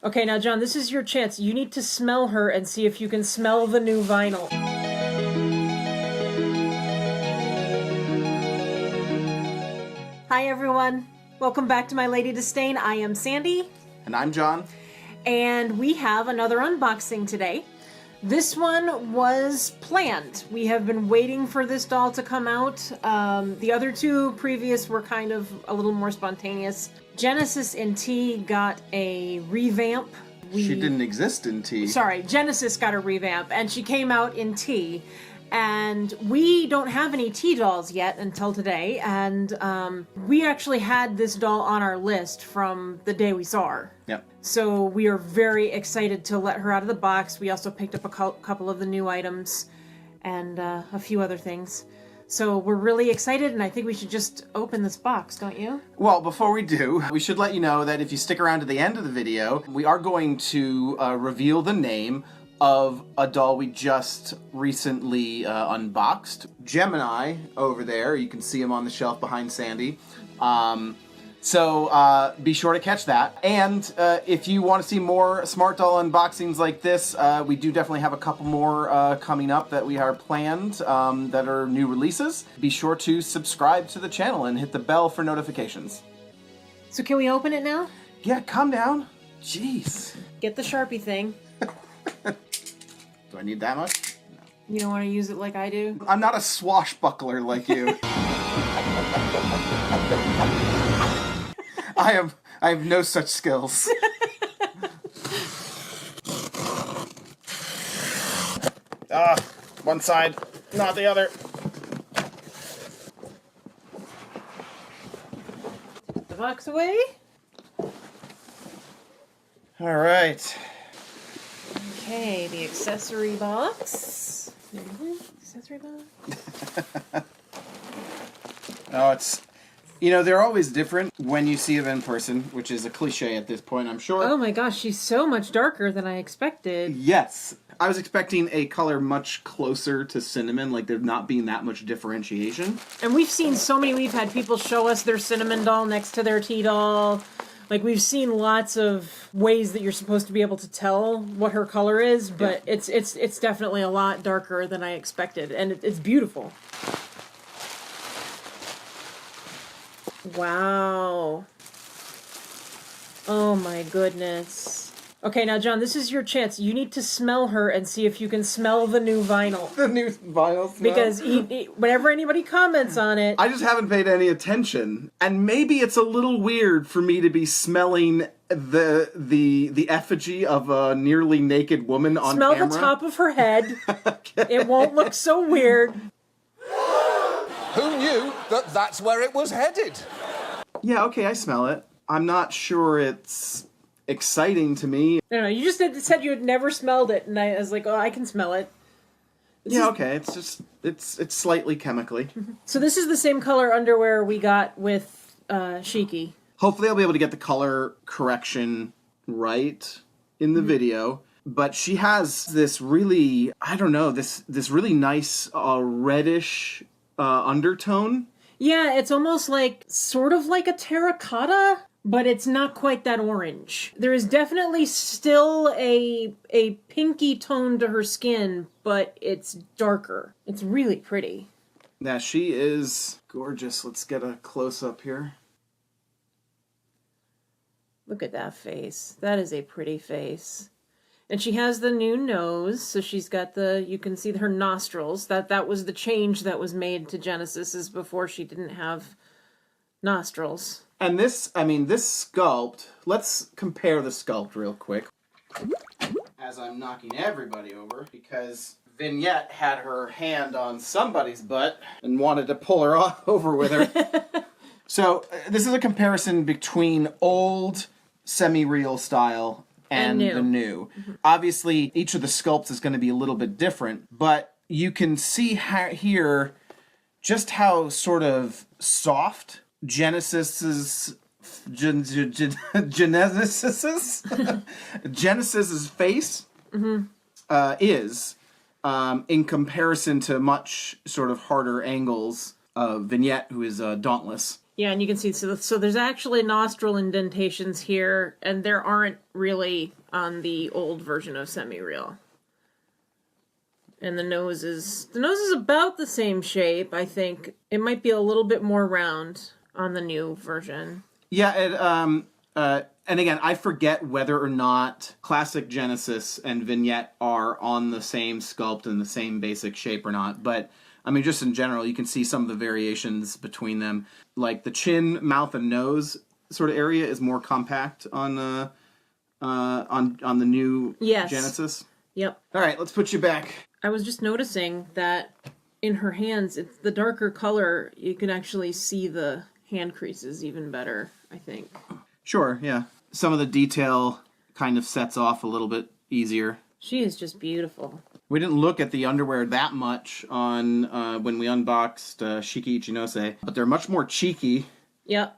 Okay, now John, this is your chance. You need to smell her and see if you can smell the new vinyl. Hi everyone. Welcome back to My Lady Disdain. I am Sandy. And I'm John. And we have another unboxing today. This one was planned. We have been waiting for this doll to come out. The other two previous were kind of a little more spontaneous. Genesis in T got a revamp. She didn't exist in T. Sorry, Genesis got a revamp, and she came out in T. And we don't have any T dolls yet until today, and we actually had this doll on our list from the day we saw her. Yep. So we are very excited to let her out of the box. We also picked up a couple of the new items and a few other things. So we're really excited, and I think we should just open this box, don't you? Well, before we do, we should let you know that if you stick around to the end of the video, we are going to reveal the name of a doll we just recently unboxed. Gemini over there, you can see him on the shelf behind Sandy. So be sure to catch that. And if you want to see more Smart Doll unboxings like this, we do definitely have a couple more coming up that we are planned that are new releases. Be sure to subscribe to the channel and hit the bell for notifications. So can we open it now? Yeah, calm down. Jeez. Get the Sharpie thing. Do I need that much? No. You don't want to use it like I do? I'm not a swashbuckler like you. I have no such skills. One side, not the other. Put the box away. All right. Okay, the accessory box. Accessory box? Oh, it's... You know, they're always different when you see them in person, which is a cliche at this point, I'm sure. Oh my gosh, she's so much darker than I expected. Yes. I was expecting a color much closer to cinnamon, like there not being that much differentiation. And we've seen so many, we've had people show us their cinnamon doll next to their tea doll. Like, we've seen lots of ways that you're supposed to be able to tell what her color is, but yeah. It's definitely a lot darker than I expected, and it's beautiful. Wow. Oh my goodness. Okay, now John, this is your chance. You need to smell her and see if you can smell the new vinyl. The new vinyl smell? Because whenever anybody comments on it... I just haven't paid any attention. And maybe it's a little weird for me to be smelling the effigy of a nearly naked woman on camera. Smell the top of her head. Okay. It won't look so weird. Who knew that that's where it was headed? Yeah, okay, I smell it. I'm not sure it's exciting to me. No, you just said you had never smelled it, and I was like, oh, I can smell it. Okay, it's slightly chemically. So this is the same color underwear we got with Shiki. Hopefully I'll be able to get the color correction right in the video. But she has this really, I don't know, this really nice reddish undertone. Yeah, it's almost like, sort of like a terracotta, but it's not quite that orange. There is definitely still a pinky tone to her skin, but it's darker. It's really pretty. Yeah, she is gorgeous. Let's get a close-up here. Look at that face. That is a pretty face. And she has the new nose, so she's got you can see her nostrils. That was the change that was made to Genesis, is before she didn't have nostrils. And this sculpt, let's compare the sculpt real quick. As I'm knocking everybody over, because Vignette had her hand on somebody's butt and wanted to pull her over with her. So this is a comparison between old semi-real style and the new. Obviously, each of the sculpts is going to be a little bit different, but you can see here just how sort of soft Genesis's face is in comparison to much sort of harder angles of Vignette, who is Dauntless. Yeah, and you can see, so there's actually nostril indentations here, and there aren't really on the old version of Semi-Real. And the nose is about the same shape, I think. It might be a little bit more round on the new version. Yeah, and again, I forget whether or not Classic Genesis and Vignette are on the same sculpt and the same basic shape or not, but I mean, just in general, you can see some of the variations between them. Like the chin, mouth, and nose sort of area is more compact on the new Genesis. Yep. All right, let's put you back. I was just noticing that in her hands, it's the darker color. You can actually see the hand creases even better, I think. Sure, yeah. Some of the detail kind of sets off a little bit easier. She is just beautiful. We didn't look at the underwear that much on when we unboxed Shiki Ichinose, but they're much more cheeky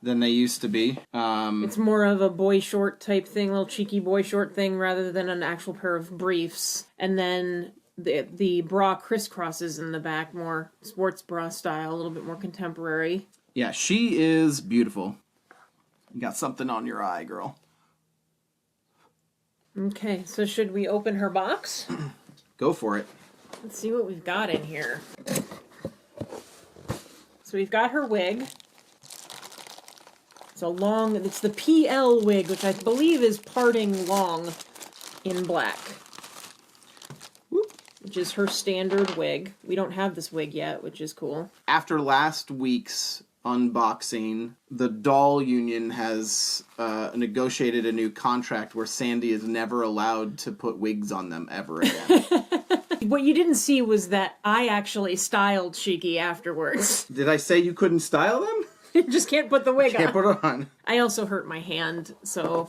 than they used to be. It's more of a boy short type thing, little cheeky boy short thing, rather than an actual pair of briefs. And then the bra crisscrosses in the back, more sports bra style, a little bit more contemporary. Yeah, she is beautiful. You got something on your eye, girl. Okay, so should we open her box? Go for it. Let's see what we've got in here. So we've got her wig. It's the PL wig, which I believe is parting long in black. Whoop. Which is her standard wig. We don't have this wig yet, which is cool. After last week's unboxing, the doll union has negotiated a new contract where Sandy is never allowed to put wigs on them ever again. What you didn't see was that I actually styled Shiki afterwards. Did I say you couldn't style them? You just can't put the wig on. Can't put it on. I also hurt my hand, so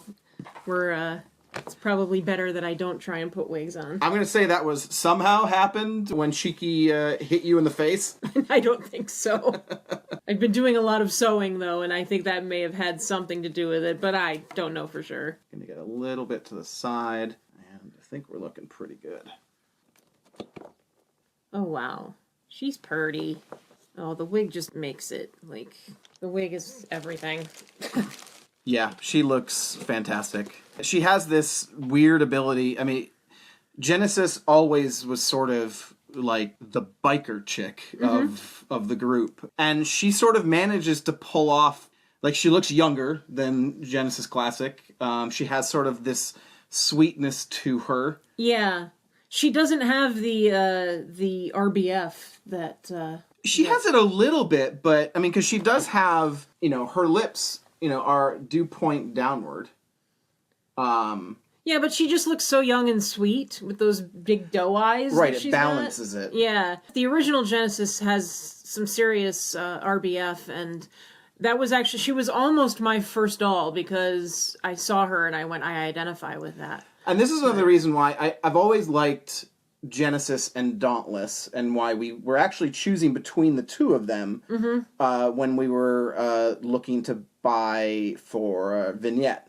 it's probably better that I don't try and put wigs on. I'm going to say that was somehow happened when Shiki hit you in the face. I don't think so. I've been doing a lot of sewing, though, and I think that may have had something to do with it, but I don't know for sure. Going to get a little bit to the side, and I think we're looking pretty good. Oh, wow. She's purty. Oh, the wig just makes it. Like, the wig is everything. Yeah, she looks fantastic. She has this weird ability. I mean, Genesis always was sort of like the biker chick of the group. And she sort of manages to pull off, like, she looks younger than Genesis Classic. She has sort of this sweetness to her. Yeah. She doesn't have the RBF that... She has it a little bit, but, I mean, because she does have, her lips, do point downward. Yeah, but she just looks so young and sweet with those big doe eyes. Right, it balances it. Yeah. The original Genesis has some serious RBF, and that was actually, she was almost my first doll because I saw her and I went, I identify with that. And this is another reason why I've always liked Genesis and Dauntless, and why we were actually choosing between the two of them when we were looking to buy for Vignette.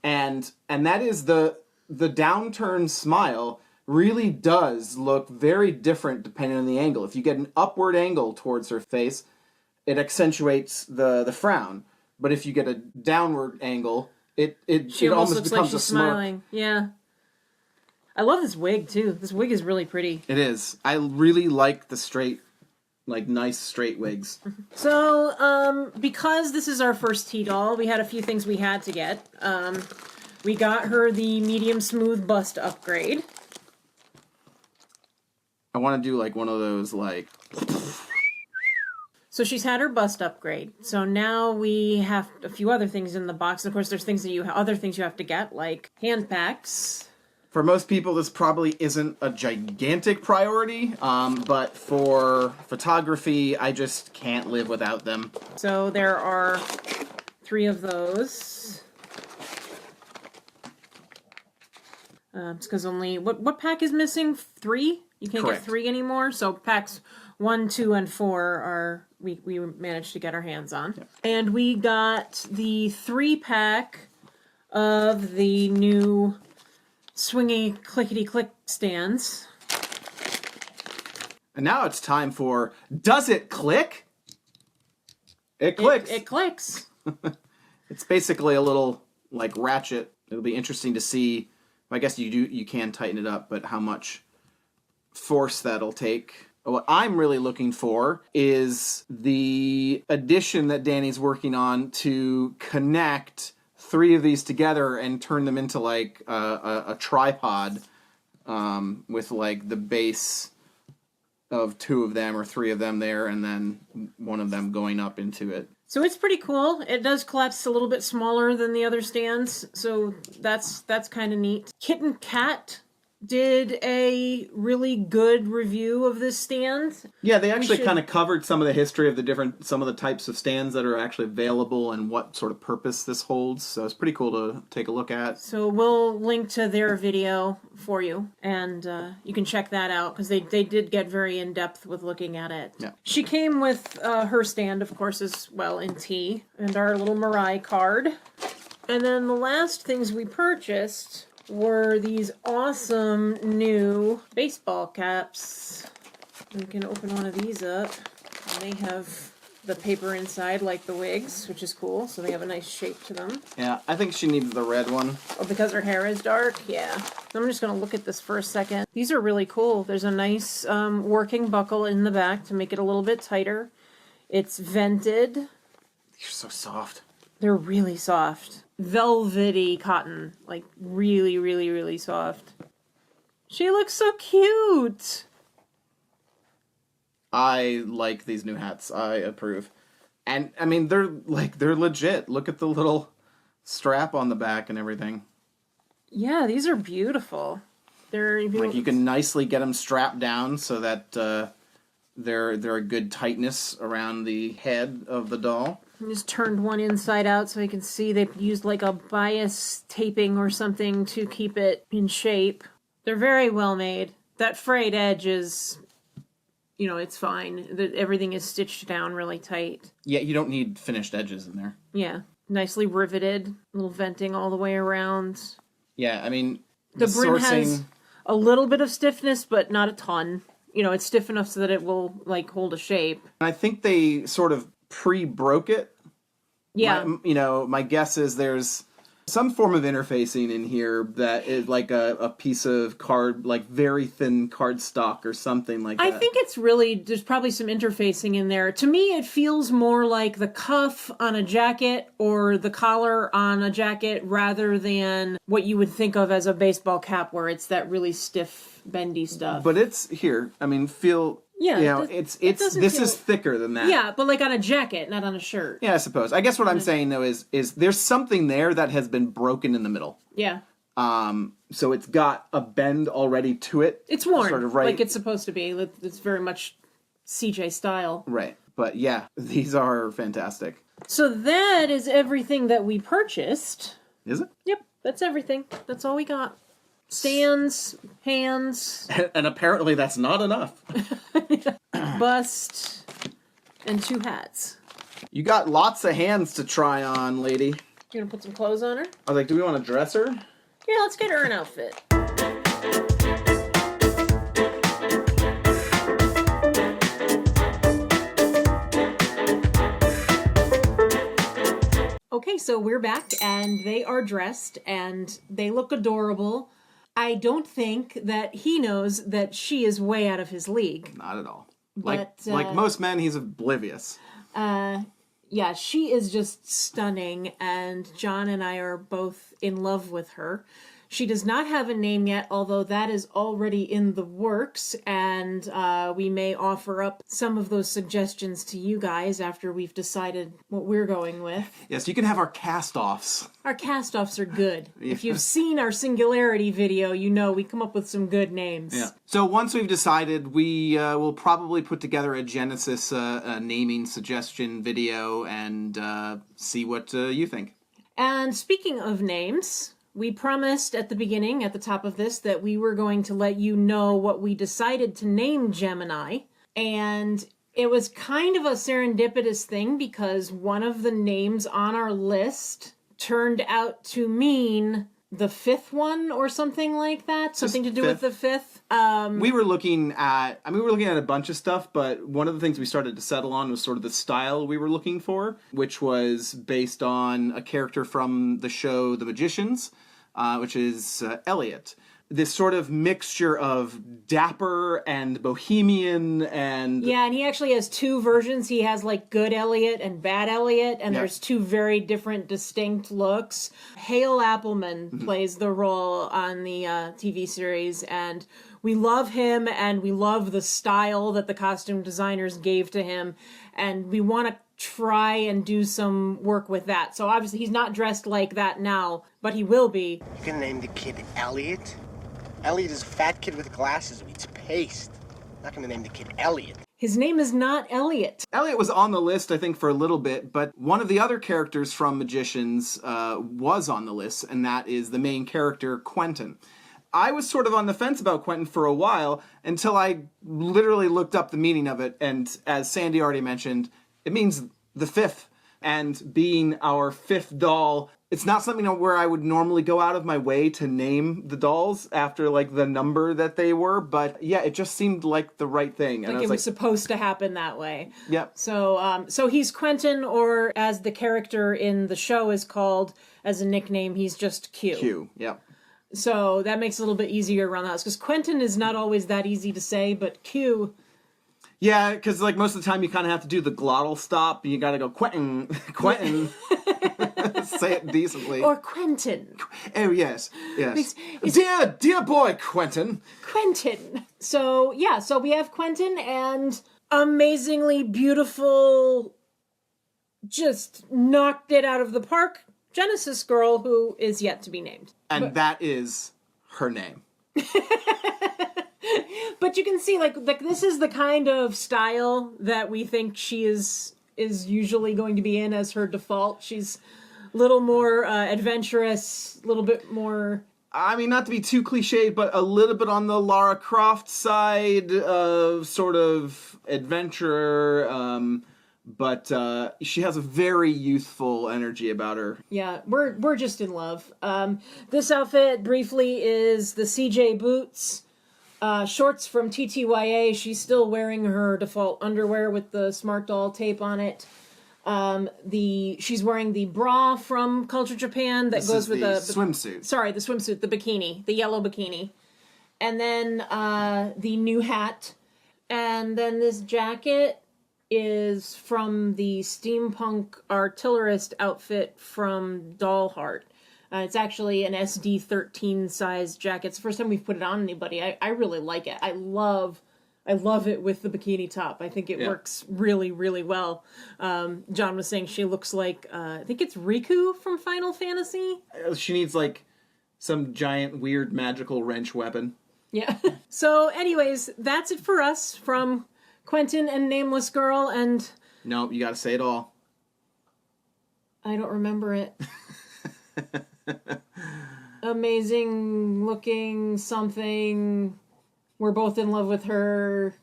And that is the downturn smile really does look very different depending on the angle. If you get an upward angle towards her face, it accentuates the frown. But if you get a downward angle, it almost looks becomes like she's a smirk. smiling. Yeah. I love this wig, too. This wig is really pretty. It is. I really like the straight, like, nice straight wigs. So, because this is our first T-doll, we had a few things we had to get. We got her the medium smooth bust upgrade. I want to do, like, one of those, like... So she's had her bust upgrade. So now we have a few other things in the box. Of course, there's things that other things you have to get, like hand packs. For most people, this probably isn't a gigantic priority, but for photography, I just can't live without them. So there are 3 of those. It's because only... What pack is missing? 3? You can't Correct. get 3 anymore? So packs 1, 2, and 4 are... We managed to get our hands on. Yep. And we got the 3-pack of the new... Swingy Clickity Click stands. And now it's time for Does It Click? It clicks. It clicks. It's basically a little like ratchet. It'll be interesting to see. I guess you can tighten it up, but how much force that'll take. What I'm really looking for is the addition that Danny's working on to connect 3 of these together and turn them into like a tripod with like the base of 2 of them or 3 of them there, and then one of them going up into it. So it's pretty cool. It does collapse a little bit smaller than the other stands, so that's kind of neat. Kitten Cat did a really good review of this stand. Yeah, they actually kind of covered some of the history of some of the types of stands that are actually available and what sort of purpose this holds. So it's pretty cool to take a look at. So we'll link to their video for you, and you can check that out, because they did get very in-depth with looking at it. Yeah. She came with her stand, of course, as well, in tea, and our little Mirai card. And then the last things we purchased were these awesome new baseball caps. We can open one of these up. And they have the paper inside like the wigs, which is cool, so they have a nice shape to them. Yeah, I think she needs the red one. Oh, because her hair is dark? Yeah. I'm just going to look at this for a second. These are really cool. There's a nice working buckle in the back to make it a little bit tighter. It's vented. You're so soft. They're really soft. Velvety cotton. Like, really, really, really soft. She looks so cute! I like these new hats. I approve. And, I mean, they're legit. Look at the little strap on the back and everything. Yeah, these are beautiful. Like, you can nicely get them strapped down so that they're a good tightness around the head of the doll. I just turned one inside out so you can see they've used like a bias taping or something to keep it in shape. They're very well made. That frayed edge is, you know, it's fine. Everything is stitched down really tight. Yeah, you don't need finished edges in there. Yeah, nicely riveted. Little venting all the way around. Yeah, I mean, the brim has a little bit of stiffness, but not a ton. You know, it's stiff enough so that it will, like, hold a shape. I think they sort of pre-broke it. Yeah. My guess is there's some form of interfacing in here that is like a piece of card, like very thin card stock or something like that. I think it's really, there's probably some interfacing in there. To me, it feels more like the cuff on a jacket or the collar on a jacket rather than what you would think of as a baseball cap, where it's that really stiff, bendy stuff. But it's here. I mean, this is thicker than that. Yeah, but like on a jacket, not on a shirt. Yeah, I suppose. I guess what I'm saying though is there's something there that has been broken in the middle. Yeah. So it's got a bend already to it. It's worn, sort of, right? Like it's supposed to be. It's very much CJ style. Right. But yeah, these are fantastic. So that is everything that we purchased. Is it? Yep, that's everything. That's all we got. Stands, hands. And apparently that's not enough. Bust, and 2 hats. You got lots of hands to try on, lady. You gonna put some clothes on her? I was like, do we want to dress her? Yeah, let's get her an outfit. Okay, so we're back, and they are dressed, and they look adorable. I don't think that he knows that she is way out of his league. Not at all. But, like most men, he's oblivious. Yeah, she is just stunning, and John and I are both in love with her. She does not have a name yet, although that is already in the works, and we may offer up some of those suggestions to you guys after we've decided what we're going with. Yes, you can have our cast-offs. Our cast-offs are good. If you've seen our Singularity video, you know we come up with some good names. Yeah. So once we've decided, we will probably put together a Genesis naming suggestion video and see what you think. And speaking of names, we promised at the beginning, at the top of this, that we were going to let you know what we decided to name Gemini. And it was kind of a serendipitous thing because one of the names on our list turned out to mean the fifth one or something like that. Something to do with the fifth. We were looking at a bunch of stuff, but one of the things we started to settle on was sort of the style we were looking for, which was based on a character from the show The Magicians, which is Elliot. This sort of mixture of dapper and bohemian and... Yeah, and he actually has two versions. He has, like, good Elliot and bad Elliot, and there's two very different, distinct looks. Hale Appleman plays the role on the TV series, and we love him, and we love the style that the costume designers gave to him, and we want to try and do some work with that. So obviously he's not dressed like that now, but he will be. You gonna name the kid Elliot? Elliot is a fat kid with glasses who eats paste. Not gonna name the kid Elliot. His name is not Elliot. Elliot was on the list, I think, for a little bit, but one of the other characters from Magicians was on the list, and that is the main character, Quentin. I was sort of on the fence about Quentin for a while until I literally looked up the meaning of it, and as Sandy already mentioned, it means the fifth. And being our fifth doll, it's not something where I would normally go out of my way to name the dolls after, like, the number that they were, but yeah, it just seemed like the right thing. And like it was supposed to happen that way. Yep. So he's Quentin, or as the character in the show is called as a nickname, he's just Q. Q, yep. So that makes it a little bit easier around the house, because Quentin is not always that easy to say, but Q... Yeah, because, like, most of the time you kind of have to do the glottal stop. You got to go, Quentin, Quentin. Say it decently. Or Quentin. Oh, yes. Dear boy, Quentin. Quentin. So, yeah, so we have Quentin and amazingly beautiful, just knocked it out of the park, Genesis girl who is yet to be named. And that is her name. But you can see, like this is the kind of style that we think she is usually going to be in as her default. She's a little more adventurous, a little bit more... I mean, not to be too cliched, but a little bit on the Lara Croft side of sort of adventurer, but she has a very youthful energy about her. Yeah, we're just in love. This outfit, briefly, is the CJ boots. Shorts from TTYA. She's still wearing her default underwear with the Smart Doll tape on it. She's wearing the bra from Culture Japan that goes with the swimsuit. Sorry, the swimsuit, the bikini, the yellow bikini. And then the new hat. And then this jacket is from the steampunk artillerist outfit from Doll Heart. It's actually an SD13 size jacket. It's the first time we've put it on anybody. I really like it. I love it with the bikini top. I think it works really, really well. John was saying she looks like, I think it's Riku from Final Fantasy. She needs, like, some giant, weird, magical wrench weapon. Yeah. So, anyways, that's it for us from Quentin and Nameless Girl, and... No, you gotta say it all. I don't remember it. Amazing looking something. We're both in love with her.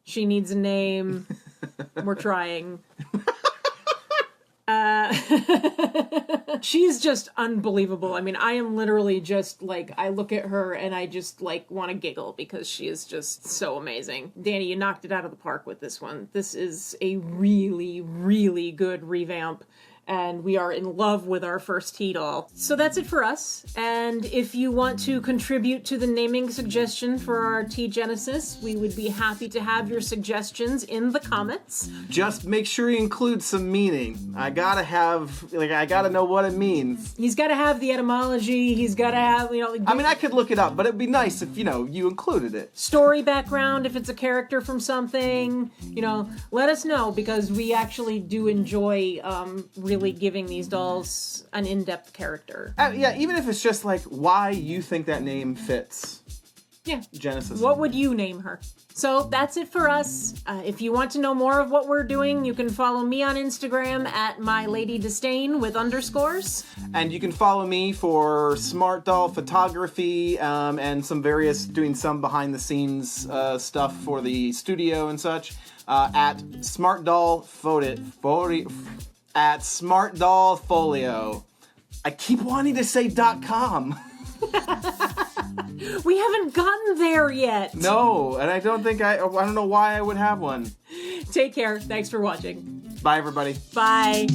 She needs a name. We're trying. She's just unbelievable. I mean, I am literally just like, I look at her and I just like want to giggle because she is just so amazing. Danny, you knocked it out of the park with this one. This is a really, really good revamp. And we are in love with our first T-Doll. So that's it for us. And if you want to contribute to the naming suggestion for our T-Genesis, we would be happy to have your suggestions in the comments. Just make sure you include some meaning. I gotta know what it means. He's gotta have the etymology, he's gotta have, I mean, I could look it up, but it'd be nice if, you included it. Story background, if it's a character from something, let us know, because we actually do enjoy, really giving these dolls an in-depth character. Yeah, even if it's just like why you think that name fits. Yeah. Genesis. What would you name her? So that's it for us. If you want to know more of what we're doing, you can follow me on Instagram at mylady_disdain with underscores. And you can follow me for Smart Doll photography and doing some behind the scenes stuff for the studio and such at Smart Doll Folio. I keep wanting to say .com. We haven't gotten there yet. No, and I don't know why I would have one. Take care. Thanks for watching. Bye, everybody. Bye.